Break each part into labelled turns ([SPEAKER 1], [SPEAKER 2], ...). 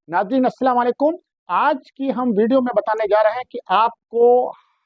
[SPEAKER 1] नाज़रीन अस्सलाम वालेकुम। आज की हम वीडियो में बताने जा रहे हैं कि आपको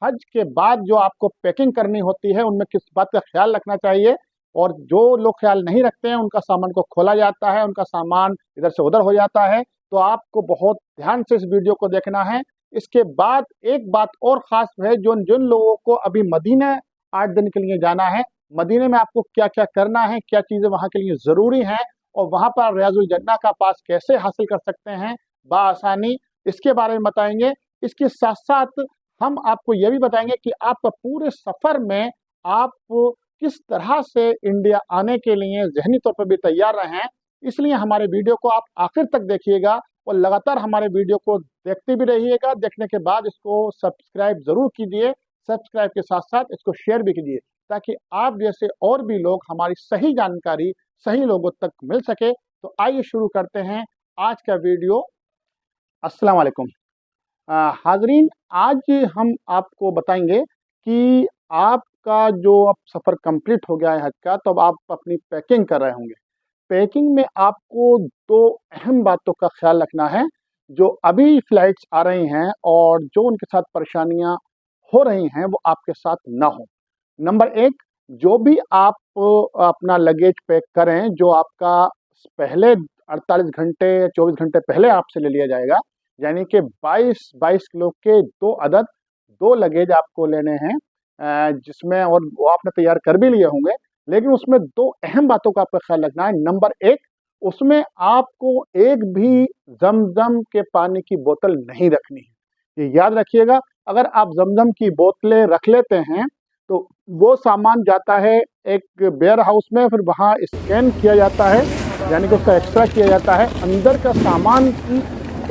[SPEAKER 1] हज के बाद जो आपको पैकिंग करनी होती है उनमें किस बात का ख्याल रखना चाहिए। और जो लोग ख्याल नहीं रखते हैं उनका सामान को खोला जाता है, उनका सामान इधर से उधर हो जाता है। तो आपको बहुत ध्यान से इस वीडियो को देखना है। इसके बाद एक बात और ख़ास है, जो जिन लोगों को अभी मदीना 8 दिन के लिए जाना है, मदीने में आपको क्या क्या करना है, क्या चीज़ें वहाँ के लिए ज़रूरी हैं और वहाँ पर रियाजुल जन्ना का पास कैसे हासिल कर सकते हैं बआसानी, इसके बारे में बताएंगे। इसके साथ साथ हम आपको यह भी बताएंगे कि आप पूरे सफर में आप किस तरह से इंडिया आने के लिए जहनी तौर पर भी तैयार रहें। इसलिए हमारे वीडियो को आप आखिर तक देखिएगा और लगातार हमारे वीडियो को देखते भी रहिएगा। देखने के बाद इसको सब्सक्राइब जरूर कीजिए, सब्सक्राइब के साथ साथ इसको शेयर भी कीजिए, ताकि आप जैसे और भी लोग हमारी सही जानकारी सही लोगों तक मिल सके। तो आइए शुरू करते हैं आज का वीडियो। अस्सलाम वालेकुम। हाजरीन, आज हम आपको बताएंगे कि आपका जो अब सफ़र कंप्लीट हो गया है हज का, तो अब आप अपनी पैकिंग कर रहे होंगे। पैकिंग में आपको दो अहम बातों का ख्याल रखना है जो अभी फ्लाइट्स आ रही हैं और जो उनके साथ परेशानियां हो रही हैं वो आपके साथ ना हो। नंबर एक, जो भी आप अपना लगेज पैक करें, जो आपका पहले 48 घंटे 24 घंटे पहले आपसे ले लिया जाएगा, यानी कि 22 किलो के दो अदद, दो लगेज आपको लेने हैं, जिसमें और वो आपने तैयार कर भी लिए होंगे। लेकिन उसमें दो अहम बातों का आपका ख्याल रखना है। नंबर एक, उसमें आपको एक भी जमजम के पानी की बोतल नहीं रखनी है, ये याद रखिएगा। अगर आप जमजम की बोतलें रख लेते हैं तो वो सामान जाता है एक वेयर हाउस में, फिर वहाँ स्कैन किया जाता है, यानी कि उसका एक्सरा किया जाता है। अंदर का सामान की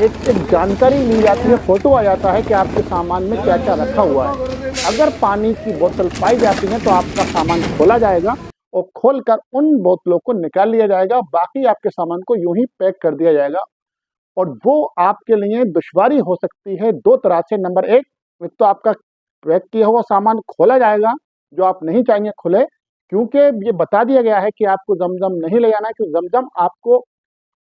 [SPEAKER 1] एक एक जानकारी ली जाती है, फोटो आ जाता है कि आपके सामान में क्या क्या रखा हुआ है। अगर पानी की बोतल पाई जाती है तो आपका सामान खोला जाएगा और खोलकर उन बोतलों को निकाल लिया जाएगा। बाकी आपके सामान को यूं ही पैक कर दिया जाएगा और वो आपके लिए दुश्वारी हो सकती है दो तरह से। नंबर एक तो आपका पैक किया हुआ सामान खोला जाएगा, जो आप नहीं चाहेंगे खुले, क्योंकि ये बता दिया गया है कि आपको जमजम नहीं ले जाना है, क्योंकि जमजम आपको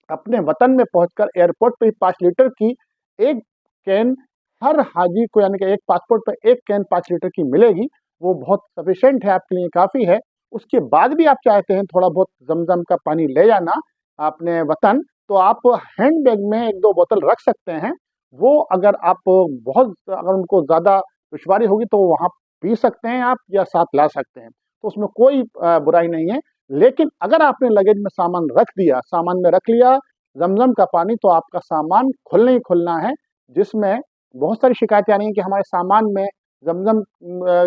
[SPEAKER 1] अपने वतन में पहुंचकर एयरपोर्ट पे 5 लीटर की एक कैन हर हाजी को, यानी कि एक पासपोर्ट पर एक कैन 5 लीटर की मिलेगी। वो बहुत सफिशेंट है, आपके लिए काफ़ी है। उसके बाद भी आप चाहते हैं थोड़ा बहुत जमजम का पानी ले जाना अपने वतन, तो आप हैंड बैग में एक दो बोतल रख सकते हैं। वो अगर आप बहुत, अगर उनको ज़्यादा दुश्वारी होगी तो वहाँ पी सकते हैं आप, या साथ ला सकते हैं, तो उसमें कोई बुराई नहीं है। लेकिन अगर आपने लगेज में सामान रख दिया, सामान में रख लिया जमजम का पानी, तो आपका सामान खुलना ही खुलना है। जिसमें बहुत सारी शिकायतें आ रही हैं कि हमारे सामान में जमजम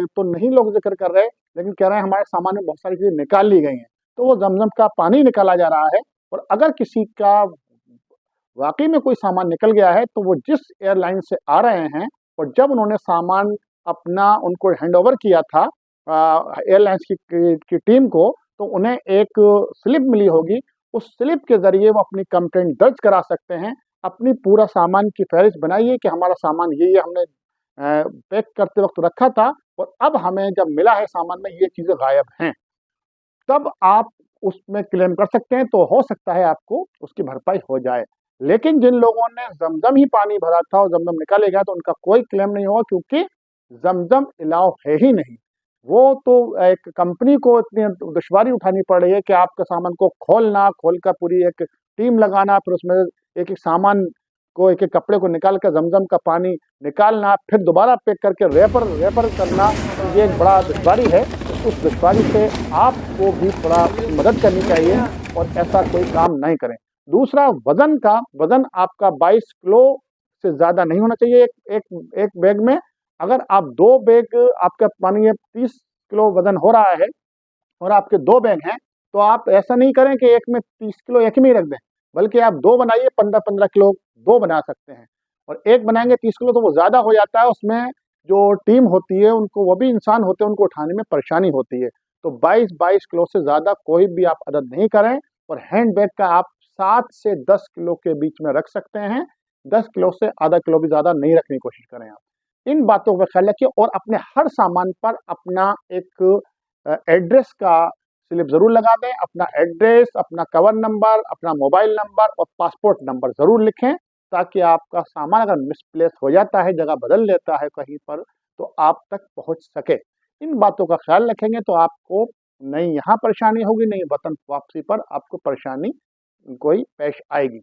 [SPEAKER 1] तो नहीं लोग जिक्र कर रहे, लेकिन कह रहे हैं हमारे सामान में बहुत सारी चीजें निकाल ली गई हैं। तो वो जमजम का पानी निकाला जा रहा है। और अगर किसी का वाकई में कोई सामान निकल गया है तो वो जिस एयरलाइन से आ रहे हैं, और जब उन्होंने सामान अपना उनको हैंड ओवर किया था एयरलाइंस की टीम को, तो उन्हें एक स्लिप मिली होगी। उस स्लिप के जरिए वो अपनी कंप्लेंट दर्ज करा सकते हैं। अपनी पूरा सामान की फहरिस्त बनाइए कि हमारा सामान ये हमने पैक करते वक्त रखा था और अब हमें जब मिला है सामान में ये चीजें गायब हैं, तब आप उसमें क्लेम कर सकते हैं। तो हो सकता है आपको उसकी भरपाई हो जाए। लेकिन जिन लोगों ने जमजम ही पानी भरा था और जमजम निकालेगा, तो उनका कोई क्लेम नहीं होगा, क्योंकि जमजम अलाउ है ही नहीं। वो तो एक कंपनी को इतनी दुश्वारी उठानी पड़ रही है कि आपके सामान को खोलना, खोलकर पूरी एक टीम लगाना, फिर उसमें एक एक सामान को, एक एक कपड़े को निकाल कर जमजम का पानी निकालना, फिर दोबारा पैक करके रेपर रेपर करना, ये एक बड़ा दुश्वारी है। तो उस दुश्वारी से आपको भी थोड़ा मदद करनी चाहिए और ऐसा कोई काम नहीं करें। दूसरा, वजन का, वजन आपका 22 किलो से ज्यादा नहीं होना चाहिए एक बैग में। अगर आप दो बैग, आपका मानिए 30 किलो वजन हो रहा है और आपके दो बैग हैं, तो आप ऐसा नहीं करें कि एक में 30 किलो एक में ही रख दें, बल्कि आप दो बनाइए, 15-15 किलो दो बना सकते हैं। और एक बनाएंगे 30 किलो तो वो ज्यादा हो जाता है, उसमें जो टीम होती है उनको, वो भी इंसान होते हैं, उनको उठाने में परेशानी होती है। तो 22-22 किलो से ज्यादा कोई भी आप अदद नहीं करें। और हैंड बैग का आप 7 से 10 किलो के बीच में रख सकते हैं। 10 किलो से आधा किलो भी ज्यादा नहीं रखने की कोशिश करें आप। इन बातों का ख्याल रखिए और अपने हर सामान पर अपना एक एड्रेस का स्लिप जरूर लगा दें। अपना एड्रेस, अपना कवर नंबर, अपना मोबाइल नंबर और पासपोर्ट नंबर जरूर लिखें। ताकि आपका सामान अगर मिसप्लेस हो जाता है, जगह बदल लेता है कहीं पर, तो आप तक पहुँच सके। इन बातों का ख्याल रखेंगे तो आपको नहीं यहाँ परेशानी होगी, नहीं वतन वापसी पर आपको परेशानी कोई पेश आएगी।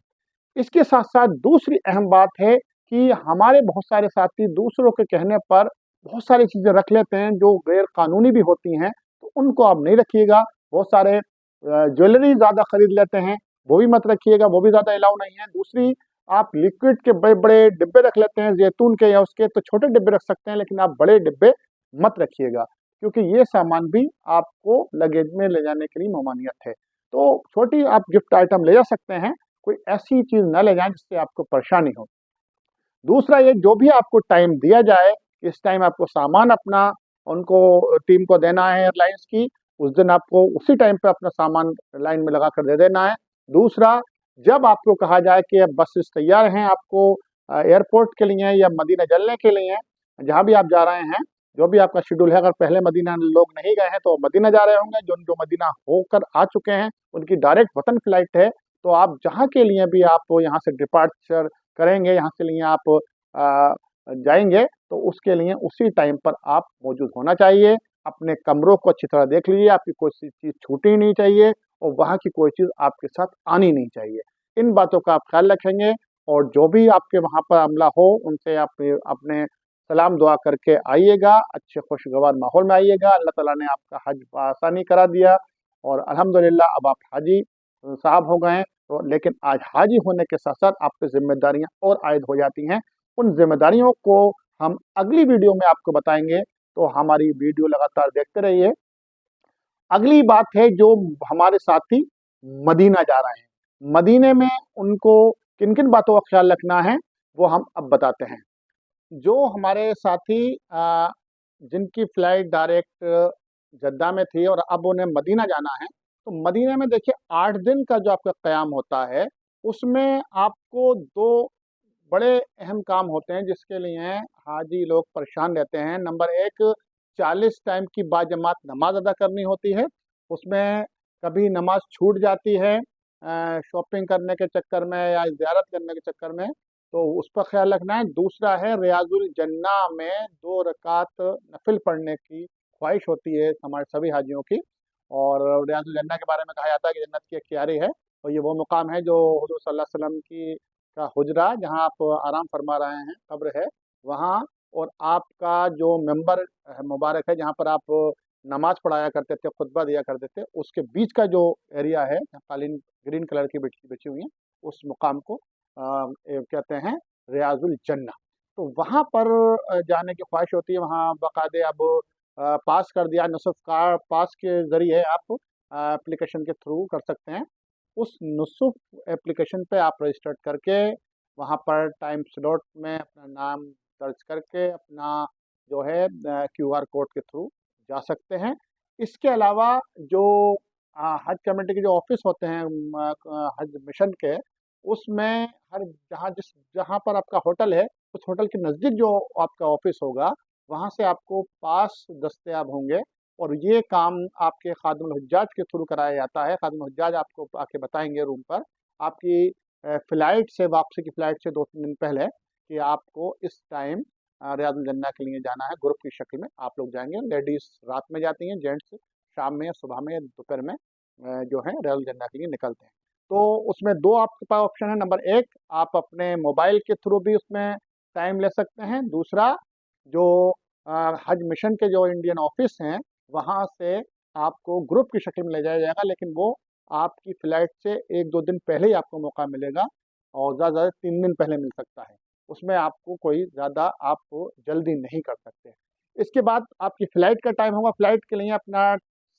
[SPEAKER 1] इसके साथ-साथ दूसरी अहम बात है कि हमारे बहुत सारे साथी दूसरों के कहने पर बहुत सारी चीज़ें रख लेते हैं जो गैर कानूनी भी होती हैं, तो उनको आप नहीं रखिएगा। बहुत सारे ज्वेलरी ज़्यादा खरीद लेते हैं, वो भी मत रखिएगा, वो भी ज़्यादा अलाउ नहीं है। दूसरी, आप लिक्विड के बड़े-बड़े डिब्बे रख लेते हैं ज़ैतून के या उसके, तो छोटे डिब्बे रख सकते हैं, लेकिन आप बड़े डिब्बे मत रखिएगा, क्योंकि ये सामान भी आपको लगेज में ले जाने के लिए ममानियत है। तो छोटी आप गिफ्ट आइटम ले जा सकते हैं, कोई ऐसी चीज़ ना ले जाएँ जिससे आपको परेशानी हो। दूसरा ये, जो भी आपको टाइम दिया जाए, इस टाइम आपको सामान अपना उनको टीम को देना है एयरलाइंस की, उस दिन आपको उसी टाइम पे अपना सामान लाइन में लगा कर दे देना है। दूसरा, जब आपको कहा जाए कि अब बसेस तैयार हैं आपको एयरपोर्ट के लिए या मदीना चलने के लिए, जहाँ भी आप जा रहे हैं, जो भी आपका शेड्यूल है, अगर पहले मदीना लोग नहीं गए हैं तो मदीना जा रहे होंगे, जो जो मदीना होकर आ चुके हैं, उनकी डायरेक्ट वतन फ्लाइट है, तो आप जहाँ के लिए भी आप यहाँ से डिपार्चर करेंगे, यहाँ के लिए आप अ, जाएँगे, तो उसके लिए उसी टाइम पर आप मौजूद होना चाहिए। अपने कमरों को अच्छी तरह देख लीजिए, आपकी कोई सी चीज़ छूटनी नहीं चाहिए और वहाँ की कोई चीज़ आपके साथ आनी नहीं चाहिए। इन बातों का आप ख़्याल रखेंगे और जो भी आपके वहाँ पर अमला हो, उनसे आप अपने सलाम दुआ करके आइएगा, अच्छे खुशगवार माहौल में आइएगा। अल्लाह ताला ने आपका हज आसानी करा दिया और अल्हम्दुलिल्लाह अब आप हाजी साहब हो गए हैं। तो लेकिन आज हाजी होने के साथ-साथ आप पे ज़िम्मेदारियाँ और आयद हो जाती हैं। उन ज़िम्मेदारियों को हम अगली वीडियो में आपको बताएँगे, तो हमारी वीडियो लगातार देखते रहिए। अगली बात है, जो हमारे साथी मदीना जा रहे हैं, मदीने में उनको किन-किन बातों का ख्याल रखना है, वो हम अब बताते हैं। जो हमारे साथी जिनकी फ्लाइट डायरेक्ट जद्दा में थी और अब उन्हें मदीना जाना है, तो मदीने में देखिए 8 दिन का जो आपका क़याम होता है, उसमें आपको 2 बड़े अहम काम होते हैं जिसके लिए हाजी लोग परेशान रहते हैं। नंबर 1, 40 टाइम की बाजमात नमाज़ अदा करनी होती है। उसमें कभी नमाज़ छूट जाती है शॉपिंग करने के चक्कर में या ज़ियारत करने के चक्कर में, तो उस पर ख़्याल रखना है। दूसरा है, रियाज़ुल जन्ना में 2 रकात नफ़िल पढ़ने की ख़्वाहिश होती है हमारे सभी हाजियों की, और रियाज़ुल जन्ना के बारे में कहा जाता है कि जन्नत की एक क्यारी है और ये वो मुकाम है जो हुज़ूर सल्लल्लाहु अलैहि वसल्लम की का हुजरा, जहाँ आप आराम फरमा रहे हैं, कब्र है वहाँ, और आपका जो मिंबर मुबारक है, जहाँ पर आप नमाज़ पढ़ाया करते थे, खुतबा दिया करते थे, उसके बीच का जो एरिया है, जहाँ कालीन ग्रीन कलर की बिछी बिछी हुई है, उस मुकाम को कहते हैं रियाजुल जन्ना। तो वहाँ पर जाने की ख्वाहिश होती है। वहाँ बाकायदे अब पास कर दिया, नुसफ़ का पास के ज़रिए आप एप्लीकेशन के थ्रू कर सकते हैं। उस नुसुफ़ एप्लीकेशन पे आप रजिस्टर्ड करके वहाँ पर टाइम स्लॉट में अपना नाम दर्ज करके अपना जो है क्यूआर कोड के थ्रू जा सकते हैं। इसके अलावा जो हज कमेटी के जो ऑफ़िस होते हैं हज मिशन के, उसमें हर जहाँ पर आपका होटल है, उस होटल के नज़दीक जो आपका ऑफ़िस होगा, वहाँ से आपको पास दस्तयाब होंगे और ये काम आपके खादिमुल हुज्जाज के थ्रू कराया जाता है। खादिमुल हुज्जाज आपको आके बताएँगे रूम पर, आपकी फ़्लाइट से, वापसी की फ़्लाइट से 2-3 दिन पहले, कि आपको इस टाइम रियादुल जन्ना के लिए जाना है। ग्रुप की शक्ल में आप लोग जाएँगे। लेडीज़ रात में जाती हैं, जेंट्स शाम में या सुबह में या दोपहर में जो है रियादुल जन्ना के लिए निकलते हैं। तो उसमें 2 आपके पास ऑप्शन है। नंबर 1, आप अपने मोबाइल के थ्रू भी उसमें टाइम ले सकते हैं। दूसरा, जो हज मिशन के जो इंडियन ऑफ़िस हैं, वहाँ से आपको ग्रुप की शक्ल में ले जाया जाएगा, लेकिन वो आपकी फ़्लाइट से 1-2 दिन पहले ही आपको मौका मिलेगा और ज़्यादा से ज़्यादा 3 दिन पहले मिल सकता है। उसमें आपको कोई ज़्यादा आप जल्दी नहीं कर सकते। इसके बाद आपकी फ़्लाइट का टाइम होगा। फ़्लाइट के लिए अपना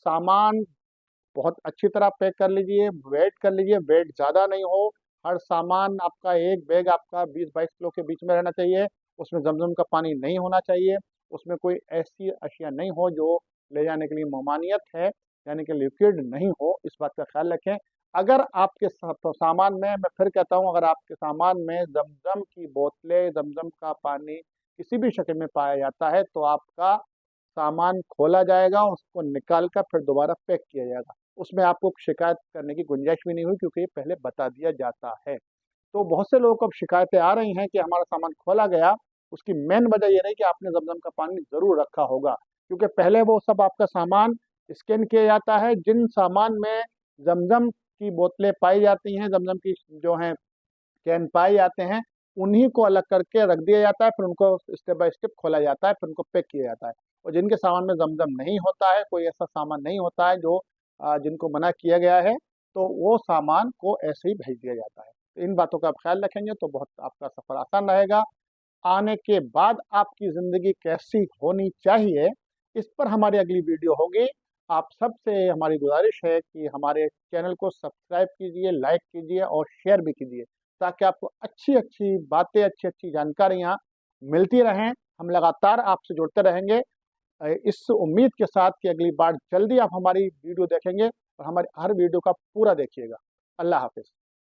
[SPEAKER 1] सामान बहुत अच्छी तरह पैक कर लीजिए, वेट कर लीजिए, वेट ज़्यादा नहीं हो। हर सामान आपका, एक बैग आपका 20-22 किलो के बीच में रहना चाहिए। उसमें ज़मज़म का पानी नहीं होना चाहिए। उसमें कोई ऐसी अशिया नहीं हो जो ले जाने के लिए ममानियत है, यानी कि लिक्विड नहीं हो, इस बात का ख़्याल रखें। अगर आपके सामान में, मैं फिर कहता हूँ, अगर आपके सामान में ज़मज़म की बोतलें, ज़मज़म का पानी किसी भी शक्ल में पाया जाता है, तो आपका सामान खोला जाएगा, उसको निकाल कर फिर दोबारा पैक किया जाएगा। उसमें आपको शिकायत करने की गुंजाइश भी नहीं हुई, क्योंकि ये पहले बता दिया जाता है। तो बहुत से लोगों को अब शिकायतें आ रही हैं कि हमारा सामान खोला गया। उसकी मेन वजह ये रही कि आपने जमजम का पानी ज़रूर रखा होगा, क्योंकि पहले वो सब आपका सामान स्कैन किया जाता है। जिन सामान में जमजम की बोतलें पाई जाती हैं, जमजम की जो हैं कैन पाए जाते हैं, उन्हीं को अलग करके रख दिया जाता है, फिर उनको स्टेप बाय स्टेप खोला जाता है, फिर उनको पैक किया जाता है। और जिनके सामान में जमजम नहीं होता है, कोई ऐसा सामान नहीं होता है जो जिनको मना किया गया है, तो वो सामान को ऐसे ही भेज दिया जाता है। तो इन बातों का आप ख्याल रखेंगे तो बहुत आपका सफ़र आसान रहेगा। आने के बाद आपकी ज़िंदगी कैसी होनी चाहिए, इस पर हमारी अगली वीडियो होगी। आप सबसे हमारी गुजारिश है कि हमारे चैनल को सब्सक्राइब कीजिए, लाइक कीजिए और शेयर भी कीजिए, ताकि आपको अच्छी-अच्छी बातें, अच्छी-अच्छी जानकारियाँ मिलती रहें। हम लगातार आपसे जुड़ते रहेंगे इस उम्मीद के साथ कि अगली बार जल्दी आप हमारी वीडियो देखेंगे और हमारी हर वीडियो का पूरा देखिएगा। अल्लाह हाफ़िज़।